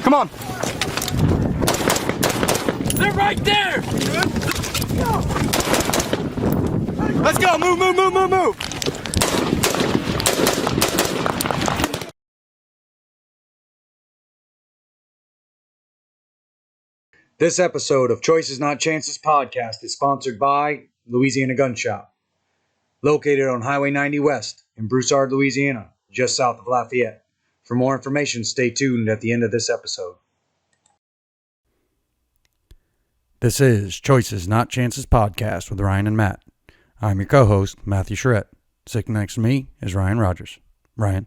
Come on. They're right there! Let's go. Move. This episode of Choices Not Chances podcast is sponsored by Louisiana Gun Shop, located on Highway 90 West in Broussard, Louisiana, just south of Lafayette. For more information, stay tuned at the end of this episode. This is Choices Not Chances podcast with Ryan and Matt. I'm your co-host, Matthew Charette. Sitting next to me is Ryan Rogers. Ryan.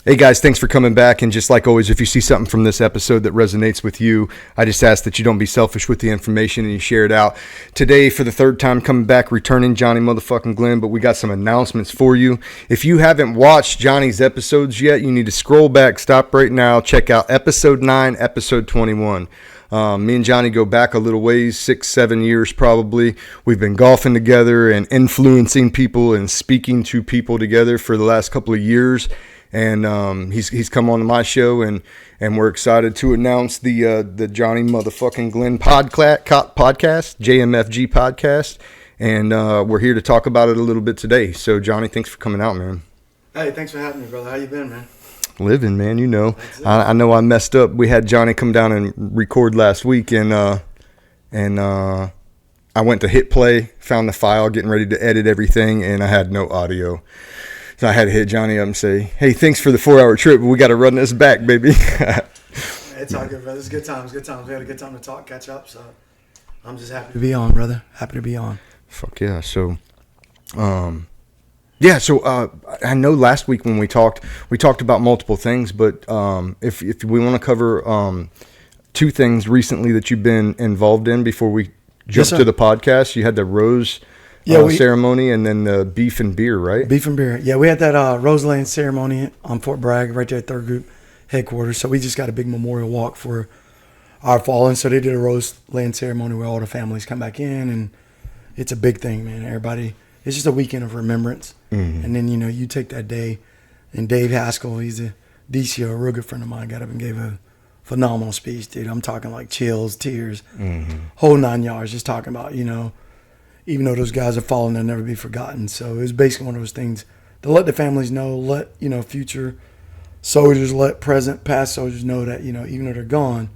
Hey guys, thanks for coming back. And just like always, if you see something from this episode that resonates with you, I just ask that you don't be selfish with the information and you share it out. Today, for the third time coming back, returning Johnny motherfucking Glenn, but we got some announcements for you. If you haven't watched Johnny's episodes yet, you need to scroll back, stop right now, check out episode 9, episode 21. Me and Johnny go back a little ways, 6-7 years probably. We've been golfing together and influencing people and speaking to people together for the last couple of years. And he's come on my show, and we're excited to announce the Johnny motherfucking Glenn podcast, JMFG Podcast, and we're here to talk about it a little bit today. So Johnny, thanks for coming out, man. Hey, thanks for having me, brother. How you been, man? Living, man. You know, I know I messed up. We had Johnny come down and record last week, and I went to hit play, found the file, getting ready to edit everything, and I had no audio. So I had to hit Johnny up and say, hey, thanks for the 4-hour trip, but we got to run this back, baby. It's all good, brother. It's good times. We had a good time to talk, catch up. So I'm just happy to be on, brother. Happy to be on. Fuck yeah. So, I know last week when we talked about multiple things, but if we want to cover two things recently that you've been involved in before we jump to the podcast, you had the rose ceremony and then the beef and beer, right? Beef and beer. Yeah, we had that Roseland ceremony on Fort Bragg right there at 3rd Group headquarters. So we just got a big memorial walk for our fallen. So they did a Roseland ceremony where all the families come back in, and it's a big thing, man. Everybody, it's just a weekend of remembrance. Mm-hmm. And then, you take that day, and Dave Haskell, he's a DCO, a real good friend of mine, got up and gave a phenomenal speech, dude. I'm talking like chills, tears, whole 9 yards, just talking about, even though those guys are fallen, they'll never be forgotten. So it was basically one of those things to let the families know, let, future soldiers, let present, past soldiers know that, even though they're gone,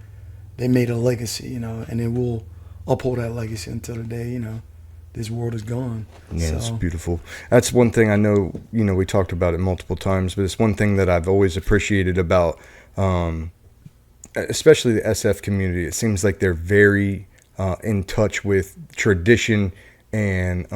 they made a legacy, and they will uphold that legacy until the day, this world is gone. Yeah, so. It's beautiful. That's one thing I know, we talked about it multiple times, but it's one thing that I've always appreciated about, especially the SF community. It seems like they're very in touch with tradition and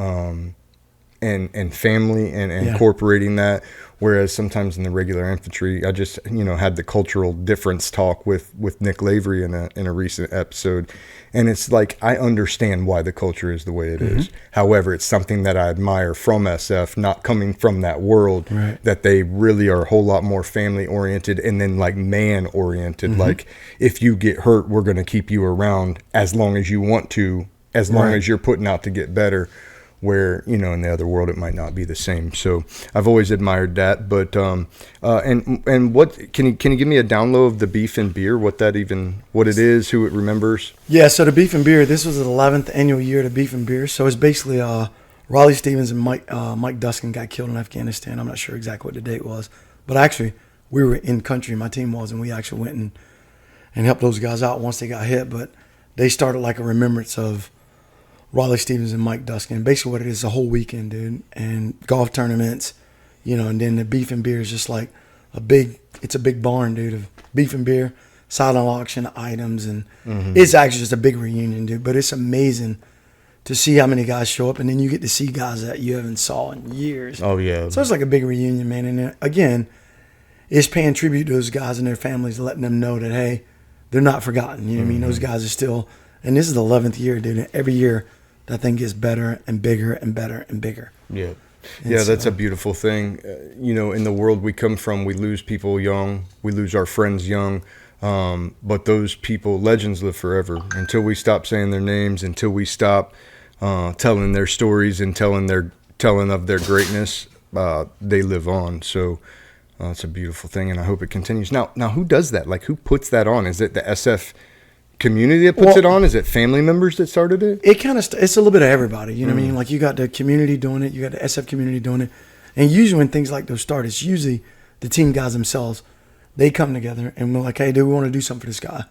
family and incorporating that, whereas sometimes in the regular infantry, I just had the cultural difference talk with Nick Lavery in a recent episode, and it's like I understand why the culture is the way it is. However, it's something that I admire from SF, not coming from that world, right, that they really are a whole lot more family oriented and then like man oriented. Like if you get hurt, we're going to keep you around as long as you want to, as long as you're putting out to get better, where, in the other world, it might not be the same. So I've always admired that. But, and what, can you give me a down low of the beef and beer, what it is, who it remembers? Yeah. So the beef and beer, this was the 11th annual year of beef and beer. So it's basically, Raleigh Stevens and Mike Duskin got killed in Afghanistan. I'm not sure exactly what the date was, but actually we were in country, my team was, and we actually went and helped those guys out once they got hit. But they started like a remembrance of Raleigh Stevens and Mike Duskin. Basically what it is, a whole weekend, dude, and golf tournaments, and then the beef and beer is just like it's a big barn, dude, of beef and beer, silent auction items, and it's actually just a big reunion, dude. But it's amazing to see how many guys show up, and then you get to see guys that you haven't saw in years. Oh, yeah. So it's like a big reunion, man. And again, it's paying tribute to those guys and their families, letting them know that, hey, they're not forgotten. You know what I mean? Those guys are still, and this is the 11th year, dude. And every year, that thing gets better and bigger and better and bigger. Yeah. Yeah, that's a beautiful thing. In the world we come from, we lose people young. We lose our friends young. But those people, legends live forever. Until we stop saying their names, until we stop telling their stories and telling of their greatness, they live on. So Oh, it's a beautiful thing, and I hope it continues. Now, who does that? Like, who puts that on? Is it the SF community that puts it on? Is it family members that started it? It kind of it's a little bit of everybody. You know what I mean? Like, you got the community doing it, you got the SF community doing it, and usually when things like those start, it's usually the team guys themselves. They come together and we're like, hey, dude, we want to do something for this guy.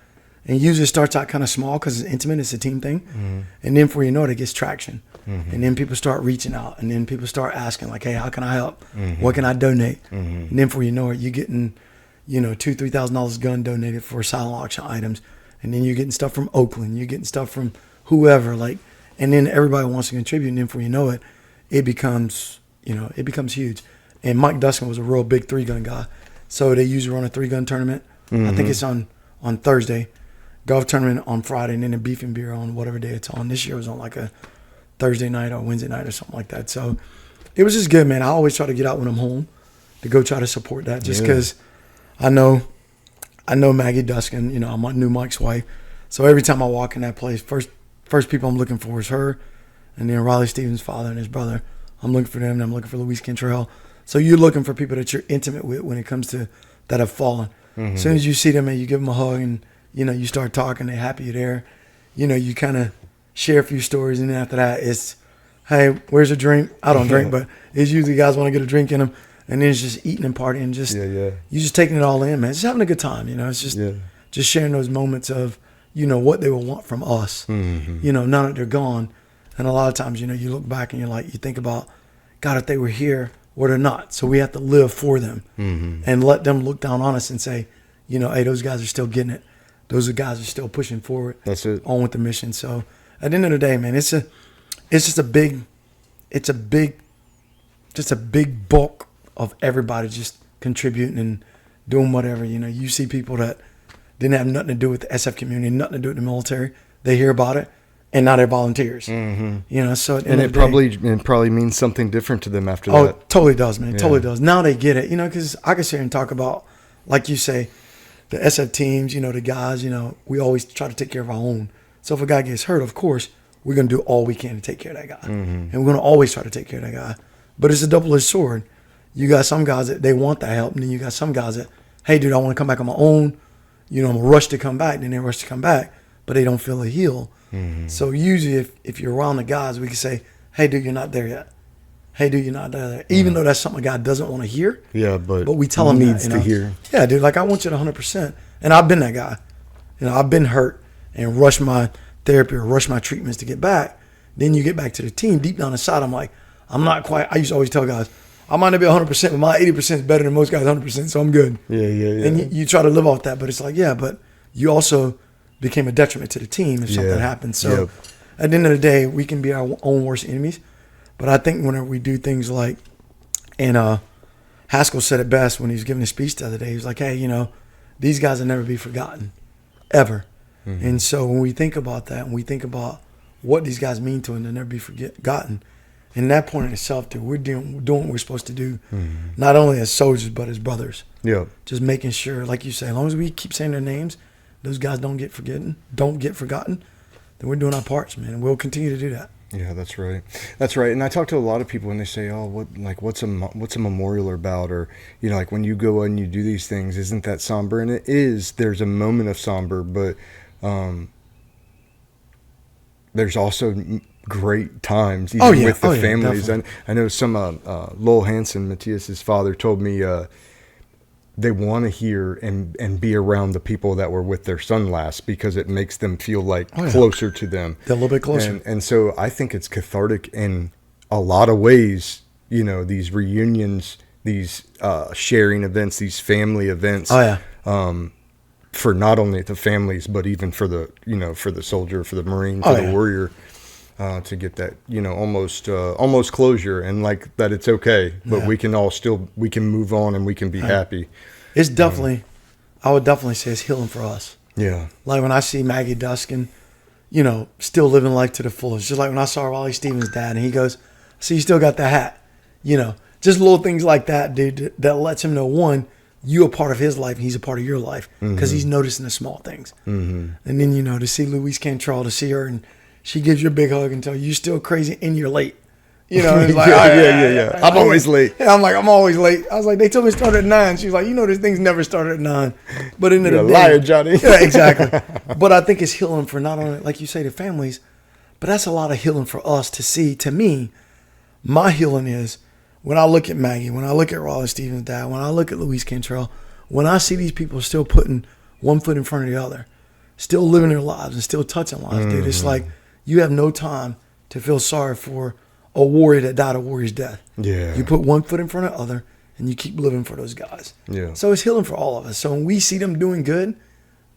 And usually it starts out kind of small because it's intimate, it's a team thing, and then before you know it, it gets traction, and then people start reaching out, and then people start asking like, hey, how can I help? What can I donate? And then before you know it, you're getting, $2,000-$3,000 gun donated for silent auction items. And then you're getting stuff from Oakland. You're getting stuff from whoever. And then everybody wants to contribute. And then before you know it, it becomes huge. And Mike Duskin was a real big 3-gun guy. So they usually run a 3-gun tournament. I think it's on Thursday. Golf tournament on Friday. And then a beef and beer on whatever day it's on. This year it was on like a Thursday night or Wednesday night or something like that. So it was just good, man. I always try to get out when I'm home to go try to support that just because I know Maggie Duskin, I knew Mike's wife. So every time I walk in that place, first people I'm looking for is her, and then Riley Stevens' father and his brother. I'm looking for them, and I'm looking for Luis Cantrell. So you're looking for people that you're intimate with when it comes to that have fallen. As soon as you see them and you give them a hug and, you start talking, they're happy you're there. You kind of share a few stories, and then after that, it's, hey, where's a drink? I don't drink, but it's usually guys want to get a drink in them. And then it's just eating and partying, you just taking it all in, man. Just having a good time, It's just sharing those moments of, what they will want from us, now that they're gone. And a lot of times, you look back and you think about, God, if they were here, or they're not. So we have to live for them and let them look down on us and say, hey, those guys are still getting it. Those guys are still pushing forward. That's it. On with the mission. So at the end of the day, man, it's just a big bulk of everybody just contributing and doing whatever. You see people that didn't have nothing to do with the SF community, nothing to do with the military. They hear about it, and now they're volunteers. So it probably means something different to them after that. Oh, it totally does, man. It totally does. Now they get it. Because I can sit here and talk about, like you say, the SF teams. The guys. We always try to take care of our own. So if a guy gets hurt, of course, we're gonna do all we can to take care of that guy, and we're gonna always try to take care of that guy. But it's a double-edged sword. You got some guys that they want that help, and then you got some guys that, hey, dude, I want to come back on my own. I'm going to rush to come back. Then they rush to come back, but they don't feel a heal. So usually if you're around the guys, we can say, hey, dude, you're not there yet. Hey, dude, you're not there yet. Even though that's something a guy doesn't want to hear. Yeah, but we tell him needs that, to hear. Yeah, dude, I want you to 100%. And I've been that guy. I've been hurt and rushed my therapy or rushed my treatments to get back. Then you get back to the team. Deep down inside, I'm like, I'm not quite. I used to always tell guys, I might not be 100%, but my 80% is better than most guys' 100%, so I'm good. Yeah. And you try to live off that, but it's like, but you also became a detriment to the team if something happens. So at the end of the day, we can be our own worst enemies. But I think whenever we do things like, and Haskell said it best when he was giving a speech the other day. He was like, hey, these guys will never be forgotten, ever. And so when we think about that, and we think about what these guys mean to us, they'll never be forgotten. And that point in itself, dude, we're doing what we're supposed to do, not only as soldiers, but as brothers. Yeah. Just making sure, like you say, as long as we keep saying their names, those guys don't get forgotten, then we're doing our parts, man. And we'll continue to do that. Yeah, that's right. That's right. And I talk to a lot of people and they say, oh, what's a memorial about? Or, like when you go and you do these things, isn't that somber? And it is. There's a moment of somber, but there's also great times even with the families. And I know some Lowell Hansen, Matthias's father, told me they want to hear and be around the people that were with their son last because it makes them feel like closer to them. They're a little bit closer. And so I think it's cathartic in a lot of ways, these reunions, these sharing events, these family events. For not only the families, but even for the, for the soldier, for the Marine, for the warrior. To get that, almost closure and like that it's okay, but we can move on and we can be happy. It's definitely, I would definitely say it's healing for us. Yeah. Like when I see Maggie Duskin, still living life to the fullest. Just like when I saw Raleigh Stevens' dad and he goes, so you still got the hat, just little things like that, dude, that lets him know, one, you a part of his life and he's a part of your life because he's noticing the small things. And then, to see Luis Cantrell, to see her and she gives you a big hug and tell you you're still crazy and you're late. You know, it's like, yeah. I'm always late. Yeah, I'm like, I'm always late. I was like, they told me to start at 9. She's like, you know, this thing's never started at 9. But in the day, liar, Johnny. Yeah, exactly. But I think it's healing for not only, like you say, the families, but that's a lot of healing for us to see. To me, my healing is when I look at Maggie, when I look at Raleigh Stevens' dad, when I look at Louise Cantrell, when I see these people still putting one foot in front of the other, still living their lives and still touching lives, dude. It's like you have no time to feel sorry for a warrior that died a warrior's death. Yeah. You put one foot in front of the other and you keep living for those guys. Yeah. So it's healing for all of us. So when we see them doing good,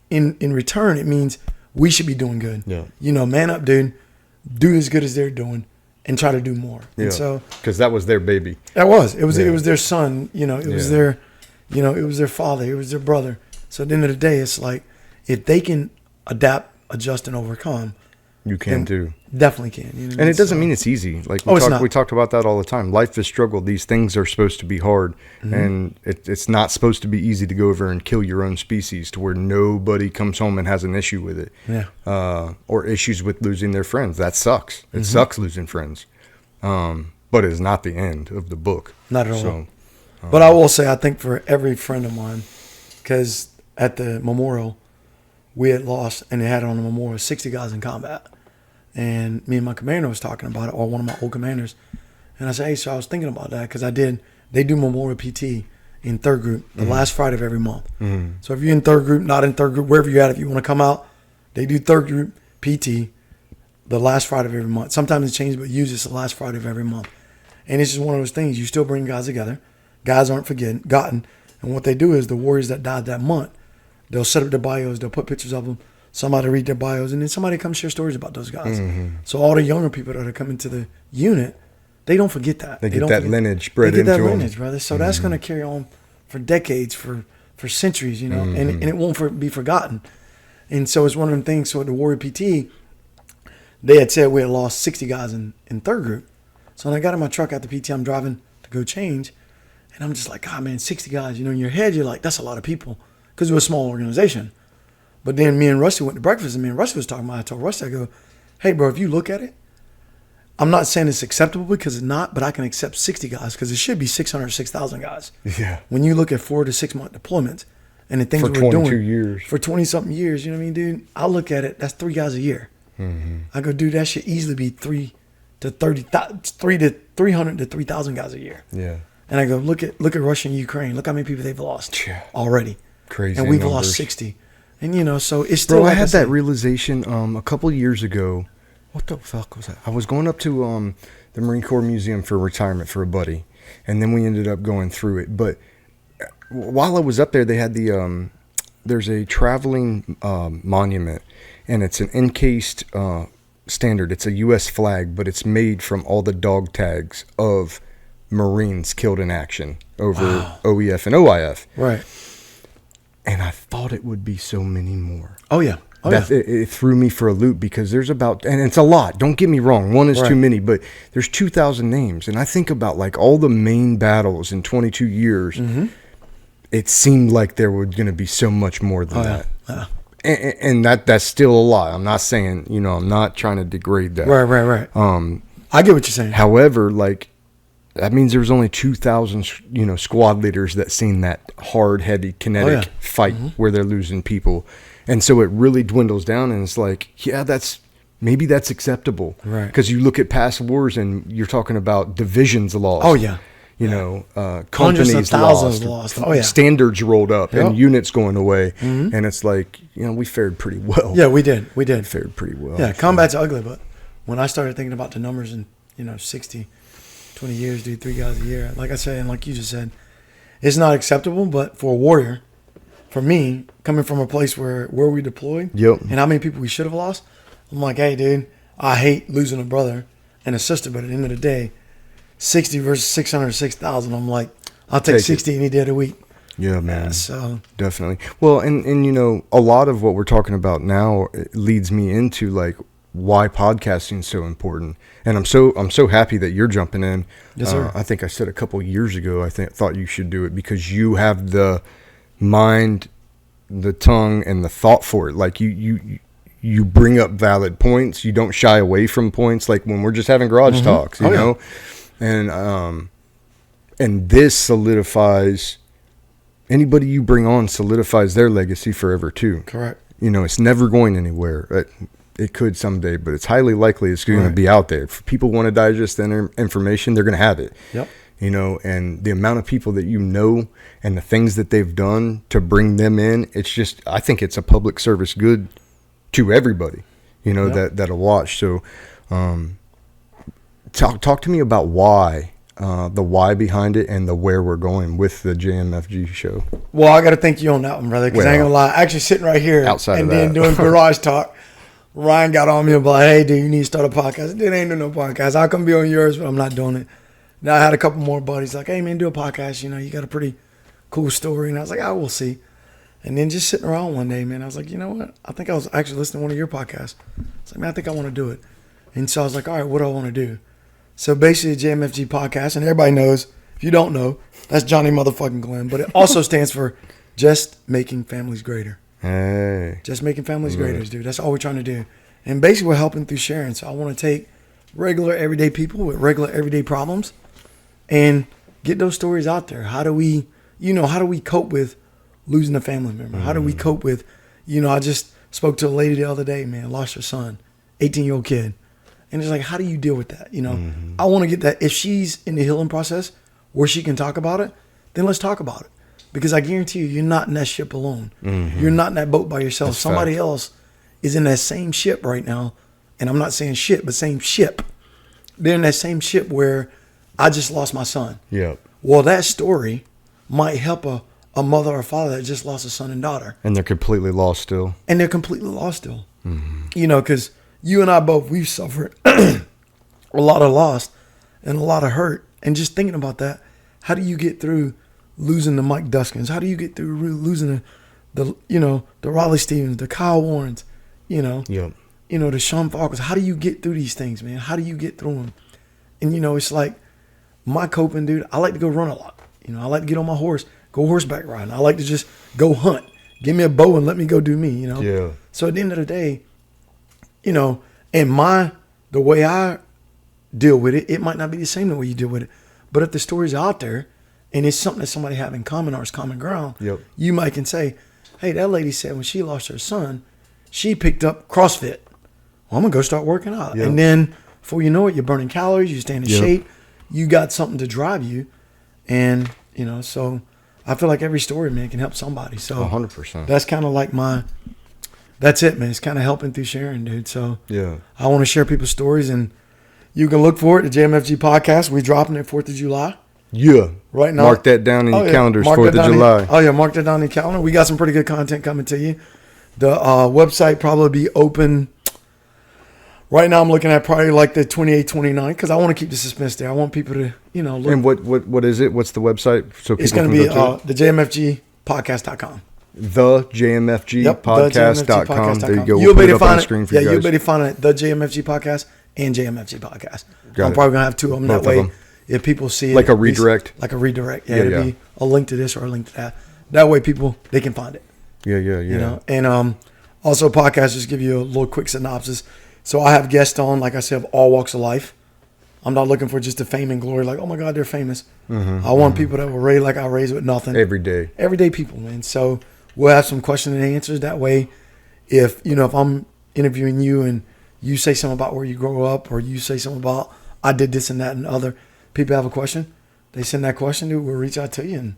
in return, it means we should be doing good. Yeah. You know, man up, dude. Do as good as they're doing and try to do more. Yeah. And so because that was their baby. It was their son, you know, it was Yeah. their, you know, it was their father, it was their brother. So at the end of the day, it's like if they can adapt, adjust, and overcome, You can too. definitely can. You know what I mean? And it doesn't So- mean it's easy. Like it's not. we talked about that all the time. Life is struggle. These things are supposed to be hard, and it's not supposed to be easy to go over and kill your own species to where nobody comes home and has an issue with it. Yeah. Or issues with losing their friends. That sucks. It sucks losing friends. But it's not the end of the book. Not at all. So, But I will say, I think for every friend of mine, because at the memorial, we had lost, and they had on the memorial 60 guys in combat. And me and my commander was talking about it, or one of my old commanders. And I said, hey, so I was thinking about that because they do memorial PT in third group the last Friday of every month. So if you're in third group, not in third group, wherever you're at, if you want to come out, they do third group PT the last Friday of every month. Sometimes it changes, but usually it's the last Friday of every month. And it's just one of those things. You still bring guys together. Guys aren't forgotten. And what they do is the warriors that died that month, they'll set up their bios. They'll put pictures of them. Somebody read their bios. And then somebody comes share stories about those guys. So all the younger people that are coming to the unit, they don't forget that. they get don't that forget- lineage bred They get into that them. lineage, brother. So that's going to carry on for decades, for centuries, you know. And it won't be forgotten. And so it's one of them things. So at the Warrior PT, they had said we had lost 60 guys in third group. So when I got in my truck at the PT, I'm driving to go change. And I'm just like, God, man, 60 guys. You know, in your head, you're like, that's a lot of people. Because it was a small organization. But then me and Rusty went to breakfast, and me and Rusty was talking about it. I told Rusty, I go, hey, bro, if you look at it, I'm not saying it's acceptable because it's not, but I can accept 60 guys because it should be 600, 6,000 guys. Yeah. When you look at 4 to 6 month deployments and the things For we're 22 doing. years. For 20-something years, you know what I mean, dude? I look at it, that's 3 guys a year. I go, dude, that should easily be 300 to 3,000 guys a year. Yeah. And I go, look at Russia and Ukraine. Look how many people they've lost Yeah. already. Crazy And we've numbers. lost 60. And, you know, so it's still. Bro, I like had said, that realization a couple years ago. What the fuck was that? I was going up to the Marine Corps Museum for retirement for a buddy, and then we ended up going through it. But while I was up there, they had there's a traveling monument, and it's an encased standard. It's a U.S. flag, but it's made from all the dog tags of Marines killed in action over OEF and OIF. Right. And I thought it would be so many more. Oh, yeah. Oh, yeah. It threw me for a loop because there's about, and it's a lot, don't get me wrong, one is Right. too many, but there's 2,000 names. And I think about like all the main battles in 22 years, it seemed like there was going to be so much more than that. Yeah. And that's still a lot. I'm not saying, you know, I'm not trying to degrade that. Right. I get what you're saying. However, like, that means there's only 2,000, you know, squad leaders that seen that hard, heavy, kinetic fight where they're losing people. And so it really dwindles down, and it's like, yeah, maybe that's acceptable. Right. Because you look at past wars and you're talking about divisions lost. Oh, yeah. You know, Hundreds companies of thousands lost. lost. Oh, yeah. Standards rolled up Yep. and units going away. And it's like, you know, we fared pretty well. Yeah, we did. We did. Fared pretty well. Yeah, combat's ugly, but when I started thinking about the numbers in, 60, 20 years, dude, 3 guys a year, like I said, and like you just said, it's not acceptable, but for a warrior, for me, coming from a place where we deployed Yep. and how many people we should have lost, I'm like, hey, dude, I hate losing a brother and a sister, but at the end of the day, 60 versus 600, 6,000, I'm like, I'll take Take it. 60 any day of the week. Yeah, man. Yeah, so, Definitely. Well, and you know, a lot of what we're talking about now leads me into like why podcasting is so important. And I'm so happy that you're jumping in. Yes, sir. I think I said a couple years ago, thought you should do it because you have the mind, the tongue, and the thought for it. Like you you bring up valid points. You don't shy away from points, like when we're just having garage talks, you know? And this solidifies, anybody you bring on solidifies their legacy forever too. Correct. You know, it's never going anywhere. It could someday, but it's highly likely it's going to be out there. If people want to digest the information, they're going to have it. Yep. You know, and the amount of people that you know and the things that they've done to bring them in, it's just, I think it's a public service good to everybody, you know, that'll watch. So talk to me about why, the why behind it and the where we're going with the JMFG show. Well, I got to thank you on that one, brother, because I ain't going to lie. Actually sitting right here outside and of then doing garage talk, Ryan got on me about, hey, dude, you need to start a podcast. Dude, I ain't doing no podcast. I can be on yours, but I'm not doing it. Now I had a couple more buddies like, hey, man, do a podcast. You know, you got a pretty cool story. And I was like, oh, we'll see. And then just sitting around one day, man, I was like, you know what? I think I was actually listening to one of your podcasts. I was like, man, I think I want to do it. And so I was like, all right, what do I want to do? So basically, the JMFG podcast, and everybody knows, if you don't know, that's Johnny motherfucking Glenn. But it also stands for Just Making Families Greater. Hey. Just Making Families Greater, dude. That's all we're trying to do. And basically, we're helping through sharing. So I want to take regular, everyday people with regular, everyday problems and get those stories out there. How do we cope with losing a family member? How do we cope with, I just spoke to a lady the other day, man, lost her son, 18-year-old kid. And it's like, how do you deal with that? I want to get that. If she's in the healing process where she can talk about it, then let's talk about it. Because I guarantee you're not in that ship alone. You're not in that boat by yourself. That's Somebody else is in that same ship right now. And I'm not saying shit, but same ship. They're in that same ship where I just lost my son. Yeah. Well, that story might help a mother or father that just lost a son and daughter. And they're completely lost still. Because you and I both, we've suffered a lot of loss and a lot of hurt. And just thinking about that, how do you get through losing the Mike Duskins? How do you get through losing the Raleigh Stevens, the Kyle Warrens, the Sean Falkers? How do you get through these things, man? How do you get through them? And, it's like my coping, dude, I like to go run a lot. I like to get on my horse, go horseback riding. I like to just go hunt. Give me a bow and let me go do me, Yeah. So at the end of the day, and the way I deal with it, it might not be the same the way you deal with it. But if the story's out there and it's something that somebody have in common or it's common ground, you might can say, hey, that lady said when she lost her son, she picked up CrossFit. Well, I'm going to go start working out. And then before you know it, you're burning calories, you're staying in shape, you got something to drive you. And, so I feel like every story, man, can help somebody. So 100%. That's kind of like that's it, man. It's kind of helping through sharing, dude. So I want to share people's stories, and you can look for it, the JMFG Podcast. We're dropping it 4th of July. Yeah. Right now. Mark that down in your calendars, 4th of July. Mark that down in your calendar. We got some pretty good content coming to you. The website probably be open. Right now I'm looking at probably like the 28, 29, because I want to keep the suspense there. I want people to, look. And what is it? What's the website? So it's going to be the JMFGpodcast.com. The JMFG Podcast.com. There you go. You'll be able to find it. Yeah, you'll be able to find it. The JMFG Podcast and JMFG Podcast. I'm probably going to have two of them. That way, if people see it. Like a redirect? Like a redirect. Yeah, it'll be a link to this or a link to that. That way, people, they can find it. Yeah. And also, podcasts just give you a little quick synopsis. So I have guests on, like I said, of all walks of life. I'm not looking for just the fame and glory, like, oh my God, they're famous. I want people that were raised like I raised with nothing. Everyday people, man. So we'll have some questions and answers. That way, if I'm interviewing you and you say something about where you grow up, or you say something about I did this and that, and other people have a question, they send that question, dude, we'll reach out to you and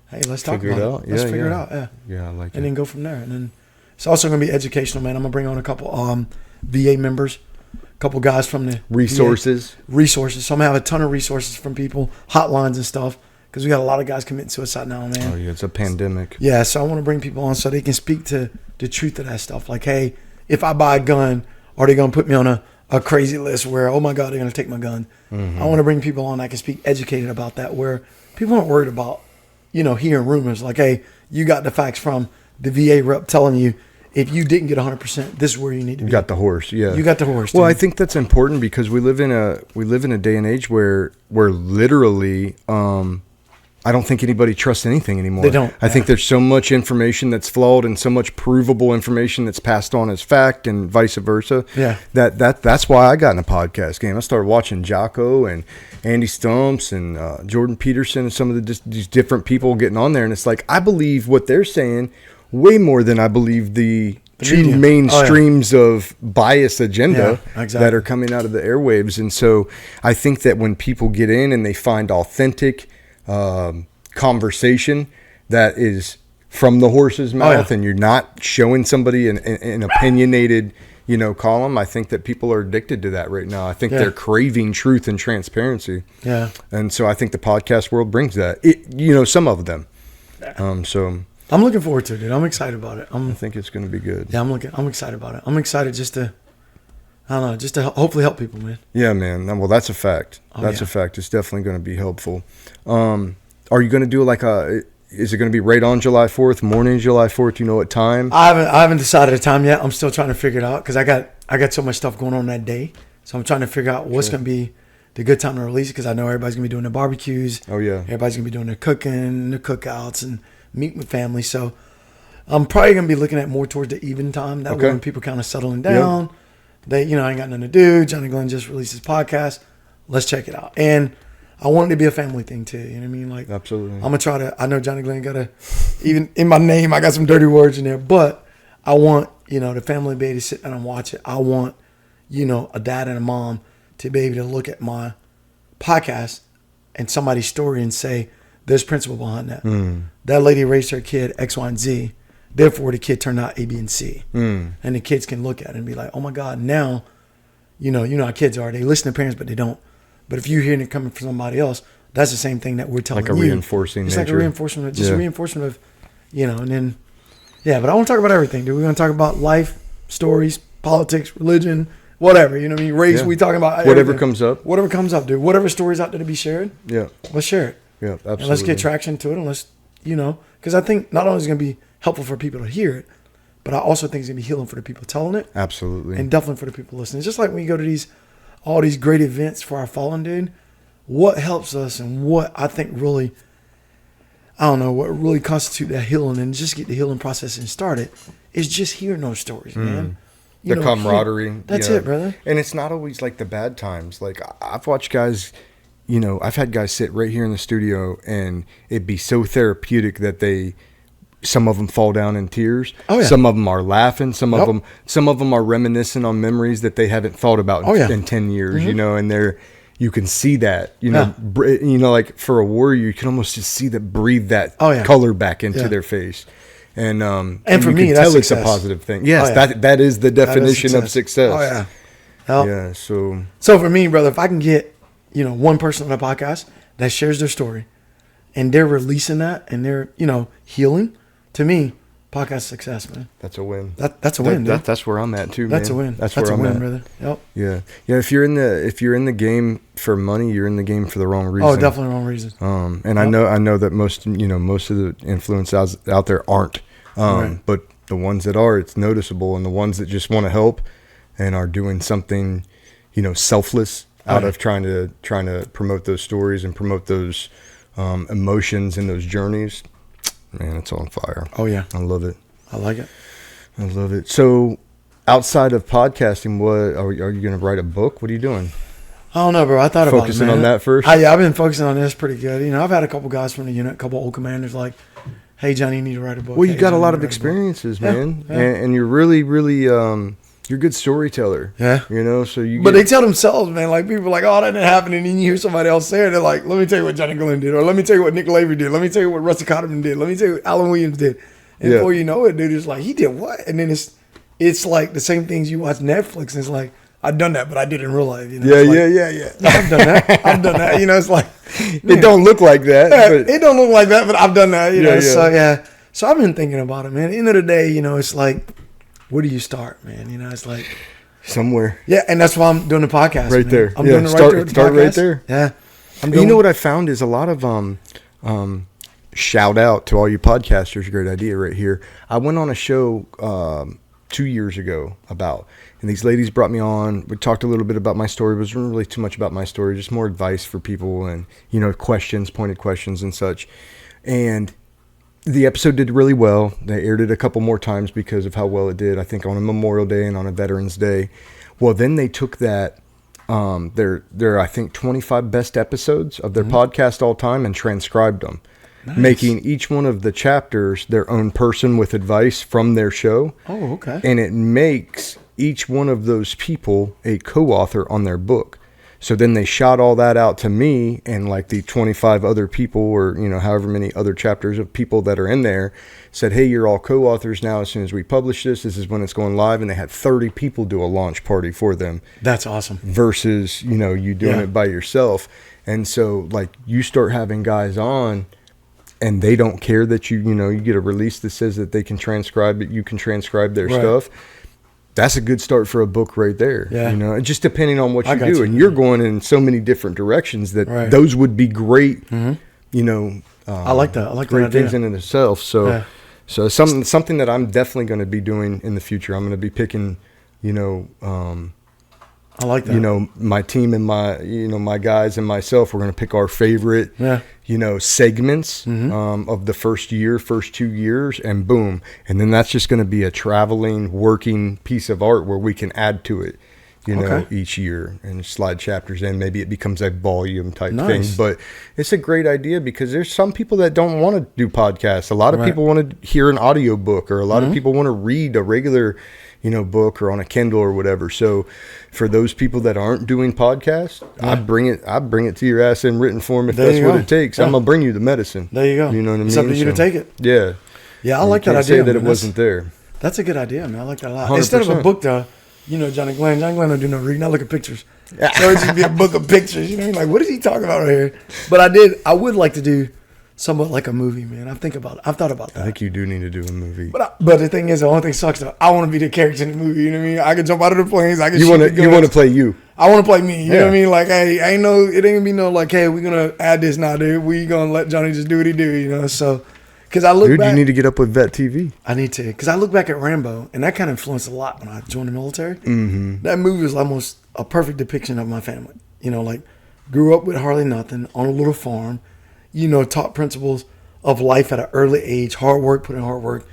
hey, let's talk about it. Let's figure it out. Yeah, I like it. And then go from there. And then it's also going to be educational, man. I'm going to bring on a couple VA members, a couple guys from the resources. So I'm going to have a ton of resources from people, hotlines and stuff, because we got a lot of guys committing suicide now, man. Oh, yeah, it's a pandemic. Yeah, so I want to bring people on so they can speak to the truth of that stuff. Like, hey, if I buy a gun, are they going to put me on a crazy list where, oh my God, they're going to take my gun? I want to bring people on that can speak educated about that, where people aren't worried about, hearing rumors like, hey, you got the facts from the VA rep telling you, if you didn't get 100%, this is where you need to be. You got the horse, yeah. You got the horse. Well, I think that's important because we live in a day and age where literally I don't think anybody trusts anything anymore. They don't. I think there's so much information that's flawed and so much provable information that's passed on as fact and vice versa. Yeah. That's why I got in the podcast game. I started watching Jocko and Andy Stumps and Jordan Peterson and some of these different people getting on there. And it's like, I believe what they're saying way more than I believe the two main streams of bias agenda that are coming out of the airwaves. And so I think that when people get in and they find authentic conversation that is from the horse's mouth and you're not showing somebody an opinionated, column, I think that people are addicted to that right now. I think they're craving truth and transparency. Yeah. And so I think the podcast world brings that, some of them. So I'm looking forward to it, dude. I'm excited about it. I think it's going to be good. Yeah, I'm excited about it. I'm excited just to hopefully help people, man. Yeah, man. Well, that's a fact. That's a fact. It's definitely going to be helpful. Are you going to do is it going to be right on July 4th, morning July 4th? You know what time? I haven't decided a time yet. I'm still trying to figure it out because I got so much stuff going on that day. So I'm trying to figure out what's going to be the good time to release it because I know everybody's going to be doing their barbecues. Oh, yeah. Everybody's going to be doing their cooking, their cookouts, and meeting with family. So I'm probably going to be looking at more towards the even time. That way when people kind of settling down, they, I ain't got nothing to do. Johnny Glenn just released his podcast. Let's check it out. And I want it to be a family thing too. You know what I mean? Like, absolutely. I'm going to try to, I know Johnny Glenn even in my name, I got some dirty words in there, but I want, the family to be able to sit down and watch it. I want, a dad and a mom to be able to look at my podcast and somebody's story and say, there's principle behind that. That lady raised her kid X, Y, and Z. Therefore, the kid turned out A, B, and C. And the kids can look at it and be like, oh, my God, now, you know how kids are. They listen to parents, but they don't. But if you hear it coming from somebody else, that's the same thing that we're telling you. Like a reinforcing It's nature. like a reinforcement of, just a reinforcement of, and then, but I want to talk about everything, dude. We're going to talk about life, stories, politics, religion, whatever. You know what I mean? Race, we talking about whatever everything. comes up. Whatever comes up, dude. Whatever story's out there to be shared, let's share it. Yeah, absolutely. And let's get traction to it, and let's, because I think not only is it going to be helpful for people to hear it, but I also think it's going to be healing for the people telling it. Absolutely. And definitely for the people listening. It's just like when you go to all these great events for our fallen, dude, what helps us and what I think really, what really constitute that healing and just get the healing process and started is just hearing those stories, man. The camaraderie. That's it, brother. And it's not always like the bad times. Like I've watched guys, I've had guys sit right here in the studio and it'd be so therapeutic that some of them fall down in tears. Oh, yeah. Some of them are laughing. Some of them are reminiscing on memories that they haven't thought about in 10 years, and you can see that, like for a warrior, you can almost just see that breathe that color back into their face. And for me, that's success. It's a positive thing. Yes, that is the definition of success. Oh, yeah. Yeah, so for me, brother, if I can get, one person on a podcast that shares their story and they're releasing that and they're, healing, to me, podcast success, man. That's a win. That's a win. That's where I'm at too, man. That's a win. That's where I'm at, brother. Yep. Yeah. If you're in the game for money, you're in the game for the wrong reason. Oh, definitely wrong reason. And I know that most of the influencers out there aren't. But the ones that are, it's noticeable, and the ones that just want to help and are doing something, selfless out of trying to promote those stories and promote those emotions and those journeys. Man, it's on fire. Oh, yeah. I love it. I like it. I love it. So outside of podcasting, what are you going to write a book? What are you doing? I don't know, bro. I thought about it, focusing on that first? I've been focusing on this pretty good. I've had a couple guys from the unit, a couple old commanders like, hey, Johnny, you need to write a book. Well, you got a lot of experiences, man. Yeah. And you're really, really, you're a good storyteller. Yeah. So But they tell themselves, man, like people are like, oh, that didn't happen. And then you hear somebody else say it. They're like, let me tell you what Johnny Glenn did. Or let me tell you what Nick Lavery did. Let me tell you what Rusty Cotterman did. Let me tell you what Alan Williams did. And before you know it, dude, it's like, he did what? And then it's like the same things you watch Netflix. And it's like, I've done that, but I did in real life. Yeah. No, I've done that. It's like, it don't look like that. But it don't look like that, but I've done that. So I've been thinking about it, man. At the end of the day, it's like, where do you start, man? It's like somewhere. Yeah, and that's why I'm doing the podcast. Right man. there. I'm doing it right there. Start right there. Yeah. You know what I found is a lot of shout out to all you podcasters. Great idea right here. I went on a show 2 years ago about. And these ladies brought me on. We talked a little bit about my story. It wasn't really too much about my story, just more advice for people and, questions, pointed questions and such. And the episode did really well. They aired it a couple more times because of how well it did, I think on a Memorial Day and on a Veterans Day. Well, then they took that, their I think 25 best episodes of their podcast all time and transcribed them. Nice. Making each one of the chapters their own person with advice from their show. Oh, okay. And it makes each one of those people a co-author on their book. So then they shot all that out to me and like the 25 other people or, however many other chapters of people that are in there said, hey, you're all co-authors now. As soon as we publish this is when it's going live. And they had 30 people do a launch party for them. That's awesome. Versus, you doing it by yourself. And so like you start having guys on and they don't care that you get a release that says that they can transcribe it. You can transcribe their stuff. That's a good start for a book right there. Yeah. Just depending on what you do. And you're going in so many different directions that those would be great, I like that. I like great that idea. things in and of itself. So, so something that I'm definitely going to be doing in the future. I'm going to be picking, I like that. My team and my guys and myself, we're going to pick our favorite, segments of the first 2 years and boom. And then that's just going to be a traveling, working piece of art where we can add to it, each year and slide chapters in. Maybe it becomes a volume type thing, but it's a great idea because there's some people that don't want to do podcasts. A lot of people want to hear an audio book or a lot of people want to read a regular book or on a Kindle or whatever. So for those people that aren't doing podcasts, I bring it to your ass in written form if that's what it takes. I'm gonna bring you the medicine. There you go. You know what I mean? It's up to you to take it. Yeah. Yeah, I like that idea. Say that it wasn't there. That's a good idea, man. I like that a lot. 100%. Instead of a book, though, Johnny Glenn don't do no reading. I look at pictures. So it just be a book of pictures. Like, what is he talking about right here? But I would like to do somewhat like a movie, man. I've thought about that. I think you do need to do a movie. But the thing is, the only thing sucks though. I want to be the character in the movie. You know what I mean? I can jump out of the planes. I can. You want to play you. I want to play me. You know what I mean? Like, hey, it ain't gonna be no like, hey, we're gonna add this now, dude. We gonna let Johnny just do what he do. So, because I look back, you need to get up with Vet TV. I need to, because I look back at Rambo, and that kind of influenced a lot when I joined the military. Mm-hmm. That movie was almost a perfect depiction of my family. Like, grew up with hardly nothing on a little farm. Taught principles of life at an early age, hard work, put in hard work,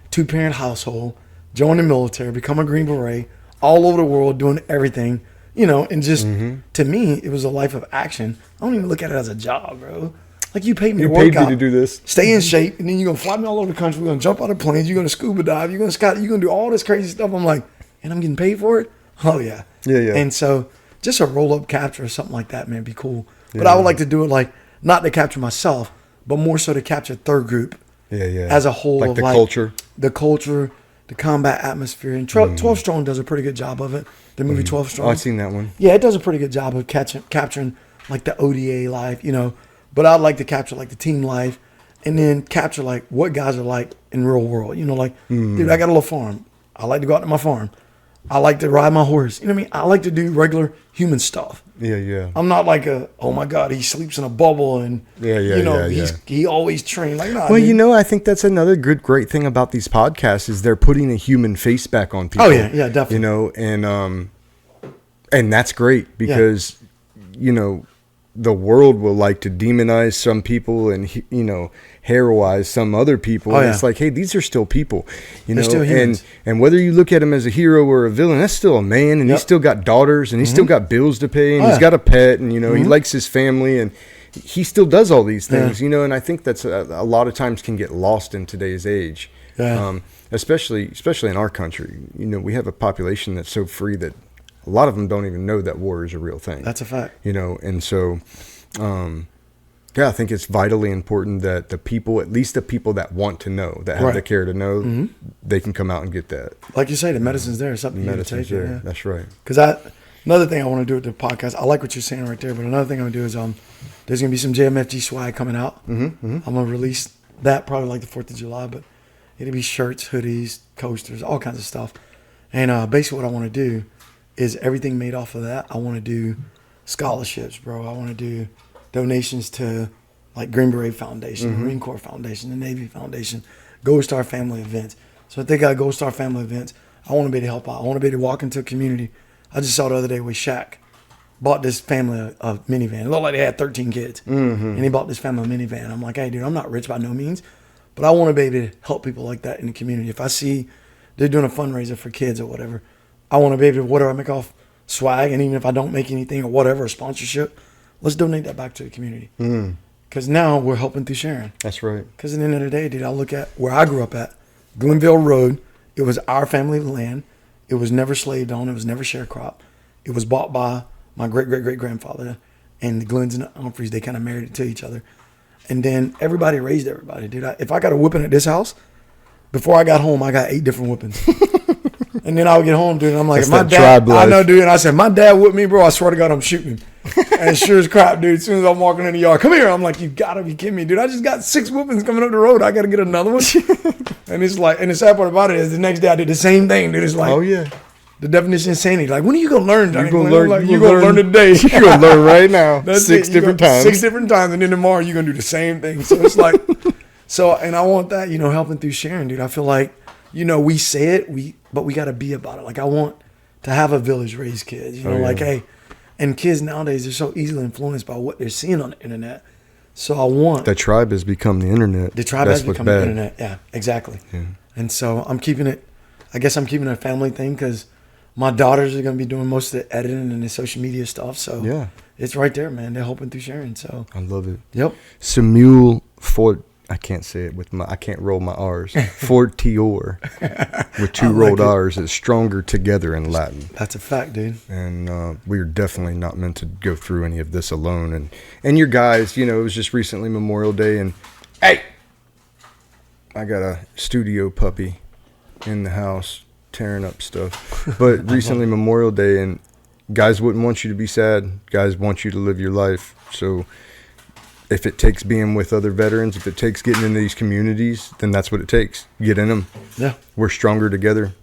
2-parent household, joined the military, become a Green Beret, all over the world doing everything, and just, to me, it was a life of action. I don't even look at it as a job, bro. Like, you paid me to work out, to do this, stay in shape, and then you're going to fly me all over the country, we're going to jump out of planes, you're going to scuba dive, you're going to sky, you're going to do all this crazy stuff. I'm like, and I'm getting paid for it? Oh, yeah. Yeah. And so, just a roll-up capture or something like that, man, would be cool. But I would like to do it, like, not to capture myself, but more so to capture third group as a whole. Like of the culture. The culture, the combat atmosphere. And 12 Strong does a pretty good job of it. The movie 12 Strong. Oh, I've seen that one. Yeah, it does a pretty good job of capturing like the ODA life, But I'd like to capture like the team life and then capture like what guys are like in real world. Dude, I got a little farm. I like to go out to my farm. I like to ride my horse. You know what I mean? I like to do regular human stuff. Yeah. I'm not like oh my God, he sleeps in a bubble and he always trained. Like, nah, well, dude. I think that's another great thing about these podcasts is they're putting a human face back on people. Oh yeah, definitely. And that's great because the world will like to demonize some people and heroize some other people. And it's like, hey, these are still people, They're still humans. And whether you look at him as a hero or a villain, that's still a man, and he's still got daughters, and he's still got bills to pay, and he's got a pet, and he likes his family, and he still does all these things, and I think that's a lot of times can get lost in today's age, especially in our country. We have a population that's so free that a lot of them don't even know that war is a real thing. That's a fact. And so, I think it's vitally important that the people, at least the people that want to know, that have the care to know, they can come out and get that. Like you say, the medicine's there. It's something you to take. There. Yeah. That's right. Because another thing I want to do with the podcast, I like what you're saying right there, but another thing I'm going to do is there's going to be some JMFG swag coming out. I'm going to release that probably like the 4th of July, but it'll be shirts, hoodies, coasters, all kinds of stuff. And basically what I want to do is everything made off of that. I want to do scholarships, bro. I want to do donations to like Green Beret Foundation, Marine Corps Foundation, the Navy Foundation, Gold Star Family Events. So if they got Gold Star Family Events, I want to be able to help out. I want to be able to walk into a community. I just saw the other day with Shaq. Bought this family a minivan. It looked like they had 13 kids. And he bought this family a minivan. I'm like, hey, dude, I'm not rich by no means, but I want to be able to help people like that in the community. If I see they're doing a fundraiser for kids or whatever, I want to be able to, whatever I make off swag, and even if I don't make anything or whatever, a sponsorship, let's donate that back to the community. Because now we're helping through sharing. That's right. Because at the end of the day, dude, I look at where I grew up at, Glenville Road. It was our family land. It was never slaved on. It was never sharecropped. It was bought by my great-great-great-grandfather and the Glens and the Humphreys. They kind of married it to each other. And then everybody raised everybody, dude. If I got a whipping at this house, before I got home, I got 8 different whippings. And then I would get home, dude, and I'm like, that's if my that dad, tribe life. I know, dude, and I said, my dad whipped me, bro, I swear to God, I'm shooting him. And sure as crap, dude, as soon as I'm walking in the yard, come here. I'm like, you gotta be kidding me, dude. I just got 6 whoopings coming up the road. I gotta get another one. And it's like, and the sad part about it is the next day I did the same thing, dude. It's like, Oh, yeah. the definition of insanity. Like, when are you gonna learn, Johnny? You're gonna Glenn? learn. Like, You're you're gonna learn today. You're gonna learn right now. That's 6 it. different You go- times. 6 different times, and then tomorrow you're gonna do the same thing. So it's like, and I want that, helping through sharing, dude. I feel like, we say it, but we gotta be about it. Like, I want to have a village raise kids, like, hey, and kids nowadays are so easily influenced by what they're seeing on the internet. So I want The tribe has become the internet. the tribe That's has what's become bad. the internet. Yeah, exactly. Yeah. And so I'm keeping it. I guess I'm keeping it a family thing because my daughters are gonna be doing most of the editing and the social media stuff. So Yeah. it's right there, man. They're helping through sharing. So I love it. yep. Simul Fort. I can't say it I can't roll my R's. Fortior with 2 rolled it. R's is stronger together in Latin. That's a fact, dude. And we're definitely not meant to go through any of this alone. And your guys, it was just recently Memorial Day, and hey, I got a studio puppy in the house tearing up stuff. But recently Memorial Day, and guys wouldn't want you to be sad. Guys want you to live your life. So if it takes being with other veterans, if it takes getting into these communities, then that's what it takes. Get in them. Yeah, We're stronger together.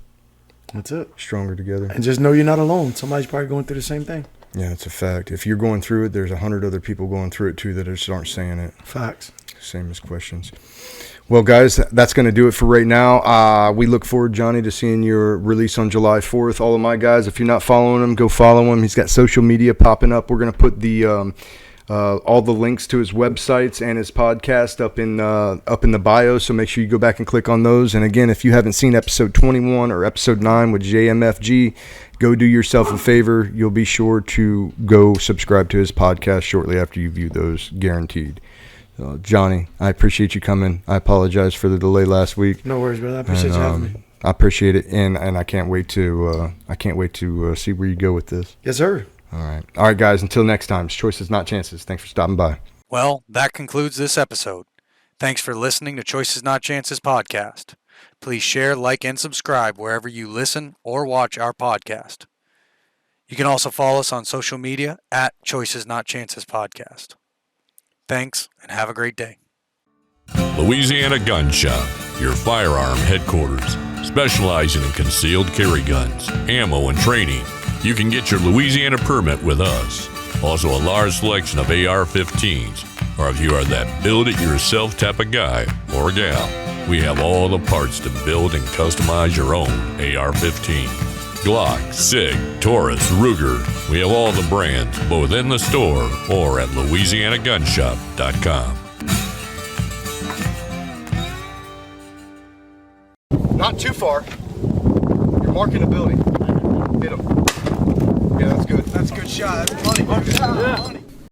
that's it. Stronger together. And just know you're not alone. Somebody's probably going through the same thing. Yeah, it's a fact. If you're going through it, there's 100 other people going through it too that just aren't saying it. Facts. Same as questions. Well, guys, that's going to do it for right now. We look forward, Johnny, to seeing your release on July 4th. All of my guys, if you're not following him, go follow him. He's got social media popping up. We're going to put the all the links to his websites and his podcast up in the bio, so make sure you go back and click on those. And again, if you haven't seen episode 21 or episode 9 with JMFG, go do yourself a favor. You'll be sure to go subscribe to his podcast shortly after you view those, guaranteed. Johnny, I appreciate you coming. I apologize for the delay last week. No worries, brother. I appreciate you having me. I appreciate it, and I can't wait to see where you go with this. Yes, sir. All right, guys. Until next time, it's Choices Not Chances. Thanks for stopping by. Well, that concludes this episode. Thanks for listening to Choices Not Chances podcast. Please share, like, and subscribe wherever you listen or watch our podcast. You can also follow us on social media at Choices Not Chances podcast. Thanks, and have a great day. Louisiana Gun Shop, your firearm headquarters, specializing in concealed carry guns, ammo, and training. You can get your Louisiana permit with us. Also a large selection of AR-15s, or if you are that build-it-yourself type of guy or gal, we have all the parts to build and customize your own AR-15. Glock, SIG, Taurus, Ruger. We have all the brands, both in the store or at LouisianaGunShop.com. Not too far. You're marking a building. Hit him. Yeah, that's good. That's a good shot. That's money. Yeah.